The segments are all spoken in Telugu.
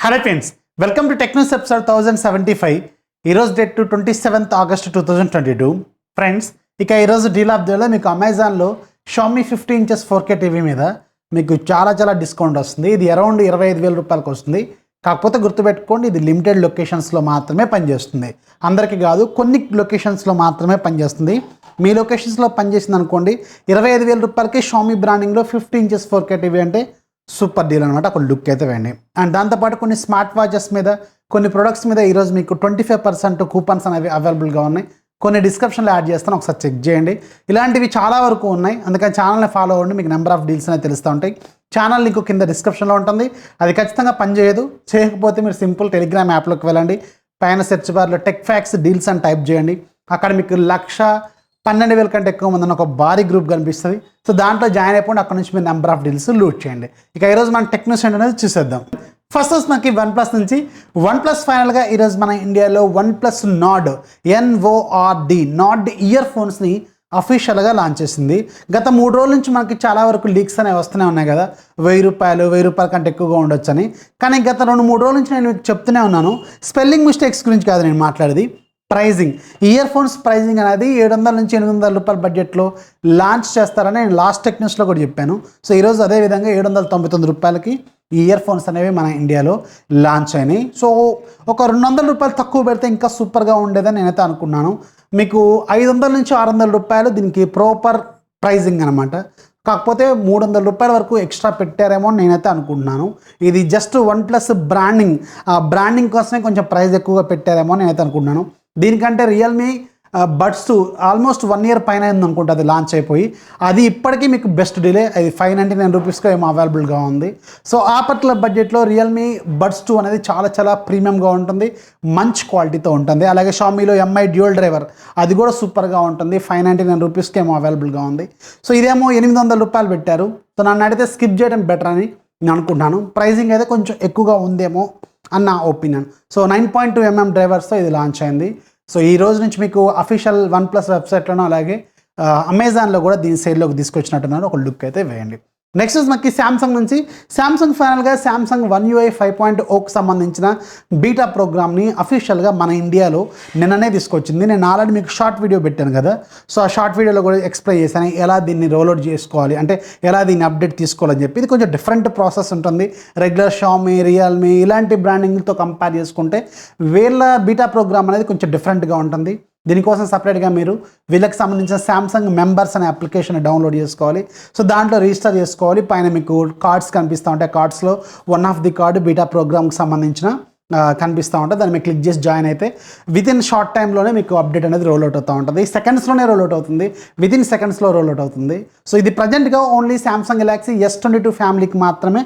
Hello friends, welcome to tech news episode 1075. ఈరోజు డేట్ 27th August 2022. ఫ్రెండ్స్, ఇక ఈరోజు డీల్ ఆఫ్ డేలో మీకు అమెజాన్లో Xiaomi 50 inches 4K టీవీ మీద మీకు చాలా డిస్కౌంట్ వస్తుంది. ఇది అరౌండ్ 25,000 రూపాయలకు వస్తుంది. కాకపోతే గుర్తుపెట్టుకోండి, ఇది లిమిటెడ్ లొకేషన్స్లో మాత్రమే పనిచేస్తుంది. అందరికీ కాదు, కొన్ని లొకేషన్స్లో మాత్రమే పనిచేస్తుంది. మీ లొకేషన్స్లో పనిచేసింది అనుకోండి, 25,000 రూపాయలకి Xiaomi బ్రాండింగ్లో 50 inches 4K టీవీ అంటే సూపర్ డీల్ అనమాట. ఒక లుక్ అయితే వేయండి. అండ్ దాంతోపాటు కొన్ని స్మార్ట్ వాచెస్ మీద, కొన్ని ప్రొడక్ట్స్ మీద ఈరోజు మీకు 25% కూపన్స్ అనేవి అవైలబుల్గా ఉన్నాయి. కొన్ని డిస్క్రిప్షన్లో యాడ్ చేస్తాను, ఒకసారి చెక్ చేయండి. ఇలాంటివి చాలా వరకు ఉన్నాయి, అందుకని ఛానల్ని ఫాలో అవ్వండి. మీకు నెంబర్ ఆఫ్ డీల్స్ అనేవి తెలుస్తూ ఉంటాయి. ఛానల్ లింక్ కింద డిస్క్రిప్షన్లో ఉంటుంది. అది ఖచ్చితంగా పనిచేయదు. చేయకపోతే మీరు సింపుల్ టెలిగ్రామ్ యాప్లోకి వెళ్ళండి. పైన సెర్చ్ బార్లో టెక్ఫాక్స్ డీల్స్ అని టైప్ చేయండి. అక్కడ మీకు 1,12,000 కంటే ఎక్కువ మంది ఒక భారీ గ్రూప్ కనిపిస్తుంది. సో దాంట్లో జాయిన్ అయిపోండి. అక్కడ నుంచి మీరు నెంబర్ ఆఫ్ డీల్స్ లూట్ చేయండి. ఇక ఈరోజు మనం టెక్న్యూస్ అనేది చూసేద్దాం. ఫస్ట్ వచ్చి మనకి OnePlus నుంచి OnePlus ఫైనల్గా ఈరోజు మన ఇండియాలో OnePlus Nord NORD ఇయర్ ఫోన్స్ని అఫీషియల్గా లాంచ్ చేసింది. గత 3 రోజుల నుంచి మనకి చాలా వరకు లీక్స్ అనేవి వస్తూనే ఉన్నాయి కదా, 1,000 రూపాయల కంటే ఎక్కువగా ఉండొచ్చని. కానీ గత 2-3 రోజుల నుంచి నేను మీకు చెప్తూనే ఉన్నాను. స్పెల్లింగ్ మిస్టేక్స్ గురించి కాదు నేను మాట్లాడేది, ప్రైజింగ్. ఇయర్ ఫోన్స్ ప్రైజింగ్ అనేది 700 నుంచి 800 రూపాయల బడ్జెట్లో లాంచ్ చేస్తారని నేను లాస్ట్ టెక్న్యూస్లో కూడా చెప్పాను. సో ఈరోజు అదేవిధంగా 799 రూపాయలకి ఈ ఇయర్ ఫోన్స్ అనేవి మన ఇండియాలో లాంచ్ అయినాయి. సో ఒక 200 రూపాయలు తక్కువ పెడితే ఇంకా సూపర్గా ఉండేదని నేనైతే అనుకున్నాను. మీకు 500 నుంచి 600 రూపాయలు దీనికి ప్రాపర్ ప్రైజింగ్ అనమాట. కాకపోతే 300 రూపాయల వరకు ఎక్స్ట్రా పెట్టారేమో నేనైతే అనుకుంటున్నాను. ఇది జస్ట్ OnePlus బ్రాండింగ్, ఆ బ్రాండింగ్ కోసమే కొంచెం ప్రైస్ ఎక్కువగా పెట్టారేమో నేనైతే అనుకుంటున్నాను. దీనికంటే Realme బడ్స్ ఆల్మోస్ట్ 1 year పైన అయింది అనుకుంటా అది లాంచ్ అయిపోయి. అది ఇప్పటికీ మీకు బెస్ట్ డీలే. అది 599 రూపీస్కి ఏమో అవైలబుల్గా ఉంది. సో ఆ పర్టికులర్ బడ్జెట్లో Realme బడ్స్ 2 అనేది చాలా ప్రీమియంగా ఉంటుంది, మంచి క్వాలిటీతో ఉంటుంది. అలాగే Xiaomiలో MI డ్యూయల్ డ్రైవర్ అది కూడా సూపర్గా ఉంటుంది. 599 రూపీస్కి ఏమో అవైలబుల్గా ఉంది. సో ఇదేమో 800 రూపాయలు పెట్టారు. సో నన్ను అడిగితే స్కిప్ చేయడం బెటర్ అని నేను అనుకుంటున్నాను. ప్రైజింగ్ అయితే కొంచెం ఎక్కువగా ఉందేమో అన్న ఒపీనియన్. సో 9.2 mm డ్రైవర్స్తో ఇది లాంచ్ అయింది. సో ఈ రోజు నుంచి మీకు అఫీషియల్ OnePlus వెబ్సైట్లోనూ అలాగే అమెజాన్లో కూడా దీని సేల్లోకి తీసుకొచ్చినట్టున్నారు. ఒక లుక్ అయితే వేయండి. నెక్స్ట్ మనకి శాంసంగ్ నుంచి శాంసంగ్ ఫైనల్గా శాంసంగ్ One UI 5.0కి సంబంధించిన బీటా ప్రోగ్రామ్ని అఫీషియల్గా మన ఇండియాలో నిన్ననే తీసుకొచ్చింది. నేను ఆల్రెడీ మీకు షార్ట్ వీడియో పెట్టాను కదా. సో ఆ షార్ట్ వీడియోలో కూడా ఎక్స్ప్లెయిన్ చేశాను ఎలా దీన్ని రోల్అవుట్ చేసుకోవాలి, అంటే ఎలా దీన్ని అప్డేట్ తీసుకోవాలని చెప్పి. ఇది కొంచెం డిఫరెంట్ ప్రాసెస్ ఉంటుంది. రెగ్యులర్ Xiaomi, Realme ఇలాంటి బ్రాండింగ్తో కంపేర్ చేసుకుంటే వీళ్ళ బీటా ప్రోగ్రామ్ అనేది కొంచెం డిఫరెంట్గా ఉంటుంది. దీనికోసం సపరేట్గా మీరు వీళ్ళకి సంబంధించిన శాంసంగ్ మెంబర్స్ అనే అప్లికేషన్ డౌన్లోడ్ చేసుకోవాలి. సో దాంట్లో రిజిస్టర్ చేసుకోవాలి. పైన మీకు కార్డ్స్ కనిపిస్తూ ఉంటాయి. కార్డ్స్లో one of the card beta ప్రోగ్రామ్కి సంబంధించిన కనిపిస్తూ ఉంటుంది. దాన్ని మీరు క్లిక్ చేసి జాయిన్ అయితే వితిన్ షార్ట్ టైంలోనే మీకు అప్డేట్ అనేది రోల్అవుట్ అవుతూ ఉంటుంది. సెకండ్స్లోనే రోల్అవుట్ అవుతుంది, వితిన్ సెకండ్స్లో రోల్అవుట్ అవుతుంది. సో ఇది ప్రజెంట్గా ఓన్లీ శాంసంగ్ గెలాక్సీ S22 ఫ్యామిలీకి మాత్రమే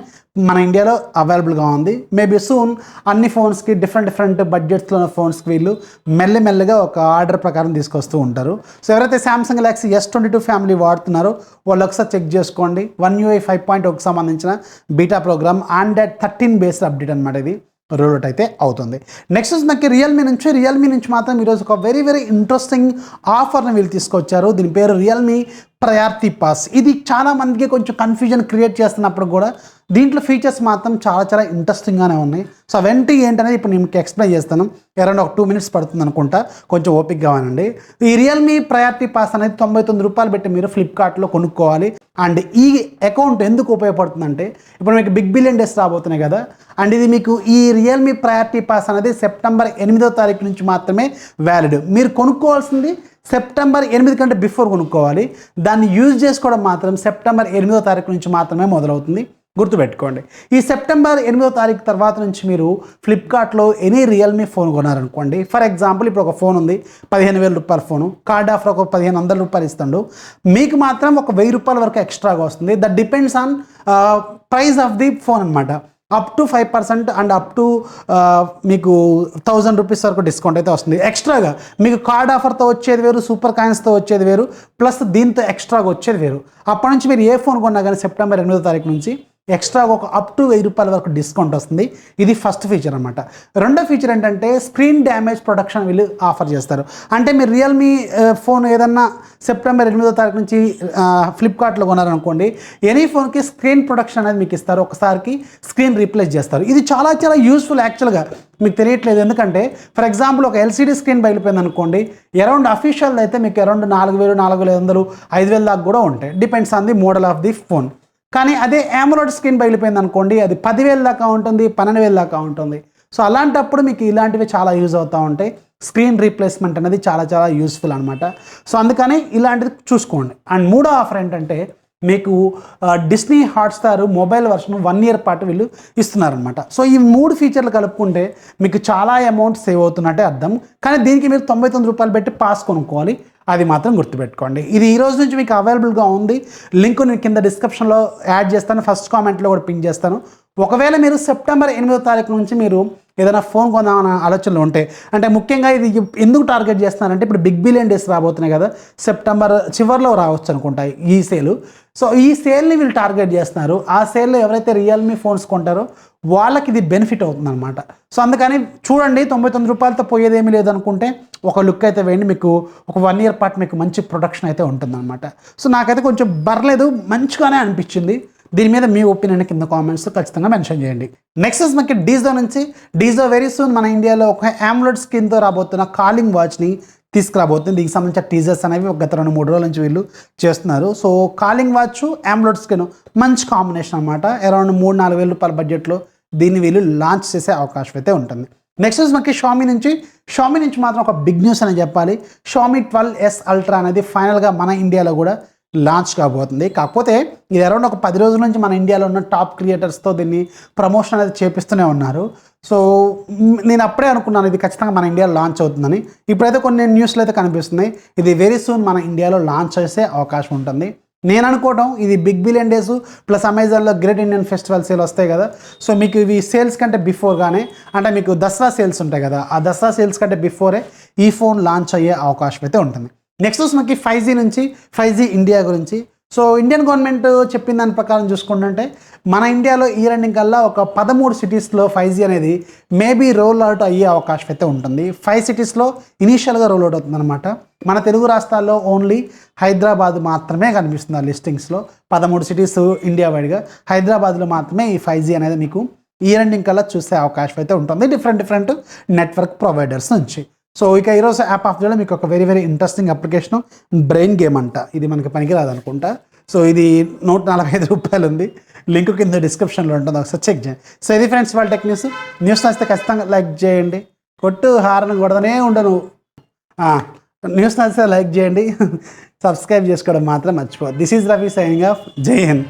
మన ఇండియాలో అవైలబుల్గా ఉంది. మేబీ సూన్ అన్ని ఫోన్స్కి డిఫరెంట్ బడ్జెట్స్లో ఉన్న ఫోన్స్కి వీళ్ళు మెల్లమెల్లగా ఒక ఆర్డర్ ప్రకారం తీసుకొస్తూ ఉంటారు. సో ఎవరైతే శాంసంగ్ గెలాక్సీ S22 ఫ్యామిలీ వాడుతున్నారో వాళ్ళు ఒకసారి చెక్ చేసుకోండి. One UI 5.0కి సంబంధించిన beta program Android 13 based update అనమాట. ఇది రోల్అవుట్ అయితే అవుతుంది. నెక్స్ట్ మనకి రియల్మీ నుంచి మాత్రం ఈరోజు ఒక వెరీ ఇంట్రెస్టింగ్ ఆఫర్ని వీళ్ళు తీసుకొచ్చారు. దీని పేరు Realme ప్రయారిటీ పాస్. ఇది చాలా మందికి కొంచెం కన్ఫ్యూజన్ క్రియేట్ చేస్తున్నప్పుడు కూడా దీంట్లో ఫీచర్స్ మాత్రం చాలా ఇంట్రెస్టింగ్గానే ఉన్నాయి. సో అవేంటి ఏంటనేది ఇప్పుడు నేను మీకు ఎక్స్ప్లెయిన్ చేస్తాను. అరౌండ్ ఒక 2 minutes పడుతుంది అనుకుంటా, కొంచెం ఓపిక్గా వినండి. ఈ Realme ప్రయారిటీ పాస్ అనేది 99 రూపాయలు పెట్టి మీరు ఫ్లిప్కార్ట్లో కొనుక్కోవాలి. అండ్ ఈ అకౌంట్ ఎందుకు ఉపయోగపడుతుందంటే ఇప్పుడు మీకు బిగ్ బిలియన్ డేస్ రాబోతున్నాయి కదా. అండ్ ఇది మీకు ఈ Realme ప్రయారిటీ పాస్ అనేది సెప్టెంబర్ 8వ తారీఖు నుంచి మాత్రమే వ్యాలిడ్. మీరు కొనుక్కోవాల్సింది సెప్టెంబర్ 8 కంటే బిఫోర్ కొనుక్కోవాలి. దాన్ని యూజ్ చేసుకోవడం మాత్రం సెప్టెంబర్ 8వ తారీఖు నుంచి మాత్రమే మొదలవుతుంది. గుర్తుపెట్టుకోండి. ఈ సెప్టెంబర్ 8వ తారీఖు తర్వాత నుంచి మీరు ఫ్లిప్కార్ట్లో ఎనీ Realme ఫోన్ కొనారనుకోండి. ఫర్ ఎగ్జాంపుల్ ఇప్పుడు ఒక ఫోన్ ఉంది, 15,000 రూపాయల ఫోను, కార్డ్ ఆఫర్ ఒక 1,500 రూపాయలు ఇస్తాడు. మీకు మాత్రం ఒక 1,000 రూపాయల వరకు ఎక్స్ట్రాగా వస్తుంది. That depends on price of the phone అనమాట. Up to 5% and up to మీకు 1,000 రూపీస్ వరకు డిస్కౌంట్ అయితే వస్తుంది ఎక్స్ట్రాగా. మీకు కార్డ్ ఆఫర్తో వచ్చేది వేరు, సూపర్ కాయిన్స్తో వచ్చేది వేరు, ప్లస్ దీంతో ఎక్స్ట్రాగా వచ్చేది వేరు. అప్పటి నుంచి మీరు ఏ ఫోన్ కొన్నా కానీ సెప్టెంబర్ 8వ తారీఖు నుంచి ఎక్స్ట్రా ఒక అప్ టు 1000 రూపాయల వరకు డిస్కౌంట్ వస్తుంది. ఇది ఫస్ట్ ఫీచర్ అనమాట. రెండో ఫీచర్ ఏంటంటే స్క్రీన్ డ్యామేజ్ ప్రొటెక్షన్ వీళ్ళు ఆఫర్ చేస్తారు. అంటే మీరు రియల్మీ ఫోన్ ఏదన్నా సెప్టెంబర్ 8వ తారీఖు నుంచి ఫ్లిప్కార్ట్లో కొనారనుకోండి, ఎనీ ఫోన్కి స్క్రీన్ ప్రొటెక్షన్ అనేది మీకు ఇస్తారు. ఒకసారికి స్క్రీన్ రీప్లేస్ చేస్తారు. ఇది చాలా చాలా యూస్ఫుల్ యాక్చువల్గా, మీకు తెలియట్లేదు. ఎందుకంటే ఫర్ ఎగ్జాంపుల్ ఒక ఎల్సీడీ స్క్రీన్ బయలుపోయింది అనుకోండి, అరౌండ్ అఫీషియల్ అయితే మీకు అరౌండ్ 4000, 4500, 5000 దాకా కూడా ఉంటాయి. Depends on the model of the phone. కానీ అదే AMOLED స్క్రీన్ బయలుపోయింది అనుకోండి, అది 10,000 దాకా ఉంటుంది, 12,000 దాకా ఉంటుంది. సో అలాంటప్పుడు మీకు ఇలాంటివి చాలా యూజ్ అవుతూ ఉంటాయి. స్క్రీన్ రీప్లేస్మెంట్ అనేది చాలా చాలా యూస్ఫుల్ అనమాట. సో అందుకని ఇలాంటిది చూసుకోండి. అండ్ మూడో ఆఫర్ ఏంటంటే మీకు Disney Hotstar mobile version 1 year పాటు వీళ్ళు ఇస్తున్నారనమాట. సో ఈ 3 ఫీచర్లు కలుపుకుంటే మీకు చాలా అమౌంట్ సేవ్ అవుతున్నట్టే అర్థం. కానీ దీనికి మీరు 99 రూపాయలు పెట్టి పాస్ కొనుక్కోవాలి, అది మాత్రం గుర్తుపెట్టుకోండి. ఇది ఈ రోజు నుంచి మీకు అవైలబుల్గా ఉంది. లింక్ నేను కింద డిస్క్రిప్షన్లో యాడ్ చేస్తాను, ఫస్ట్ కామెంట్లో కూడా పిన్ చేస్తాను. ఒకవేళ మీరు సెప్టెంబర్ 8వ తారీఖు నుంచి మీరు ఏదైనా ఫోన్ కొందామన్న ఆలోచనలు ఉంటే, అంటే ముఖ్యంగా ఇది ఎందుకు టార్గెట్ చేస్తున్నారంటే ఇప్పుడు బిగ్ బిలియన్ డేస్ రాబోతున్నాయి కదా, సెప్టెంబర్ చివరిలో రావచ్చు అనుకుంటా ఈ సేలు. సో ఈ సేల్ని వీళ్ళు టార్గెట్ చేస్తున్నారు. ఆ సేల్లో ఎవరైతే రియల్మీ ఫోన్స్ కొంటారో వాళ్ళకి ఇది బెనిఫిట్ అవుతుంది అనమాట. సో అందుకని చూడండి, 99 రూపాయలతో పోయేదేమీ లేదనుకుంటే ఒక లుక్ అయితే వేయండి, మీకు ఒక 1 ఇయర్ పాటు మీకు మంచి ప్రొడక్షన్ అయితే ఉంటుందన్నమాట. సో నాకైతే కొంచెం పర్లేదు, మంచిగానే అనిపించింది. దీని మీద మీ ఒపీనియన్ కింద కామెంట్స్ ఖచ్చితంగా మెన్షన్ చేయండి. నెక్స్ట్ మనకి డీజో నుంచి, డీజో వెరీ సూన్ మన ఇండియాలో ఒక AMOLED స్క్రీన్తో రాబోతున్న కాలింగ్ వాచ్ని తీసుకురాబోతుంది. దీనికి సంబంధించిన టీజర్స్ అనేవి గత 2-3 రోజుల నుంచి వీళ్ళు చేస్తున్నారు. So calling watch, AMOLED screen మంచి కాంబినేషన్ అనమాట. అరౌండ్ 3-4 వేల రూపాయల బడ్జెట్లో దీన్ని వీళ్ళు లాంచ్ చేసే అవకాశం అయితే ఉంటుంది. నెక్స్ట్ మనకి షామీ నుంచి మాత్రం ఒక బిగ్ న్యూస్ అని చెప్పాలి. Xiaomi 12S Ultra అనేది ఫైనల్గా మన ఇండియాలో కూడా లాంచ్ కాబోతుంది. కాకపోతే ఇది అరౌండ్ ఒక 10 రోజుల నుంచి మన ఇండియాలో ఉన్న టాప్ క్రియేటర్స్తో దీన్ని ప్రమోషన్ అనేది చేపిస్తూనే ఉన్నారు. సో నేను అప్పుడే అనుకున్నాను ఇది ఖచ్చితంగా మన ఇండియాలో లాంచ్ అవుతుందని. ఇప్పుడైతే కొన్ని న్యూస్లు అయితే కనిపిస్తున్నాయి, ఇది వెరీ సూన్ మన ఇండియాలో లాంచ్ చేసే అవకాశం ఉంటుంది. నేను అనుకోవడం ఇది బిగ్ బిలియన్ డేస్ ప్లస్ అమెజాన్లో గ్రేట్ ఇండియన్ ఫెస్టివల్ సేల్ వస్తాయి కదా, సో మీకు ఇవి సేల్స్ కంటే బిఫోర్గానే, అంటే మీకు దసరా సేల్స్ ఉంటాయి కదా, ఆ దసరా సేల్స్ కంటే బిఫోరే ఈ ఫోన్ లాంచ్ అయ్యే అవకాశం అయితే ఉంటుంది. నెక్స్ట్ మనకి 5G ఇండియా గురించి. సో ఇండియన్ గవర్నమెంట్ చెప్పిన దాని ప్రకారం చూసుకుంటుంటే మన ఇండియాలో ఈ రన్నింగ్ కల్లా ఒక 13 సిటీస్లో 5G అనేది మేబీ రోల్ అవుట్ అయ్యే అవకాశం అయితే ఉంటుంది. 5 సిటీస్లో ఇనీషియల్గా రోల్ అవుట్ అవుతుంది అనమాట. మన తెలుగు రాష్ట్రాల్లో ఓన్లీ హైదరాబాద్ మాత్రమే కనిపిస్తుంది ఆ లిస్టింగ్స్లో. 13 సిటీస్ ఇండియా వైడ్గా, హైదరాబాద్లో మాత్రమే ఈ 5G అనేది మీకు ఈ రన్నింగ్ కల్లా చూసే అవకాశం అయితే ఉంటుంది డిఫరెంట్ నెట్వర్క్ ప్రొవైడర్స్ నుంచి. సో ఇక ఈరోజు యాప్ ఆఫ్ డే మీకు ఒక very interesting application, brain game అంట. ఇది మనకి పనికిరాదు అనుకుంటా. సో ఇది 145 రూపాయలు ఉంది. లింక్ కింద డిస్క్రిప్షన్లో ఉంటుంది, ఒకసారి చెక్ చేయండి. సో ఇది ఫ్రెండ్స్ వాళ్ళ టెక్ న్యూస్ నచ్చితే ఖచ్చితంగా లైక్ చేయండి. కొట్టు హారన్ కొడదనే ఉండను. న్యూస్ నచ్చితే లైక్ చేయండి, సబ్స్క్రైబ్ చేసుకోవడం మాత్రం మర్చిపోవద్దు. This is Rafi signing off. జై హింద్.